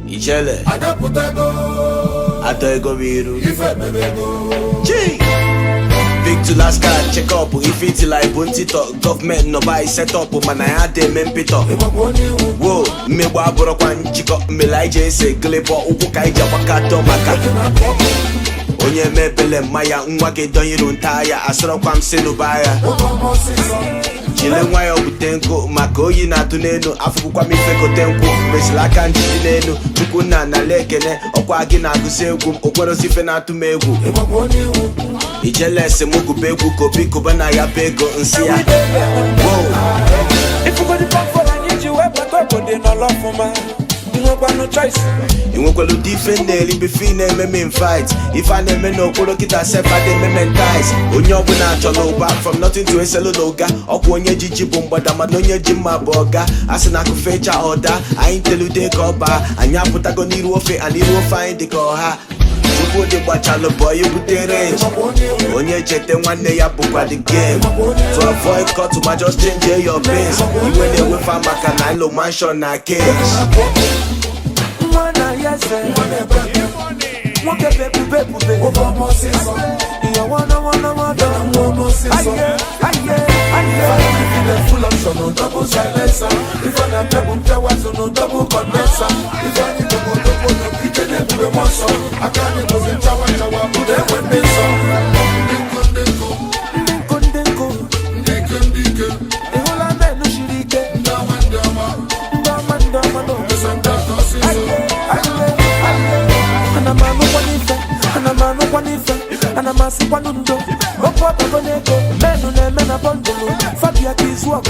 Ijele Ado Biru Big to last card, check up. If it's like Bunty talk, government no buy set up. Man, I had them men pit up. Whoa, me wabro kwan chico, me like say glipo, ukaija wakato maka. Onye me bele maya, unwake don you don't tire. Asro kwam senu baya. Chile waya utenko, mako yina tuneno. Afuku kwa mifeko tenko, mesla kanji tineno. Tukuna na lekene, okwa agina agusegu. Okwero sife na tumegu. Ijele se mugu begu kopi kubana ya bego nsia. If you go to bank for I need you, I go they no love for man. You no got no choice. You won't go to defend the be fine me in fight. If I never know kolo kita self I dey me ties. Onyo bu na cholo back from nothing to a seloga. Oku onye jiji bomba da madonye jima boga. Asina ku fecha order. I ain't tell you they go ba. Anya puta go niru ofe and niru find the call ha. You put the bachalo boy, you put the range. Onye chete one day ya bukwa the game. To avoid cut to my just change your base. You went away from Macanalo mansion na cage. Mwana yese, mwana pepe. Over more season. You wanna. Aye. Full option no double silencer. If I am double towers no double condenser. If I need to go no kitchen and do a monster. I can't go in tower put them when they saw. Ndeko. The whole of men no shirike. Ndama no. Anamano kwanife, anamasi kwanundo. Opo pagoneko, menu ne mena bondolo. Fabia kizwaku.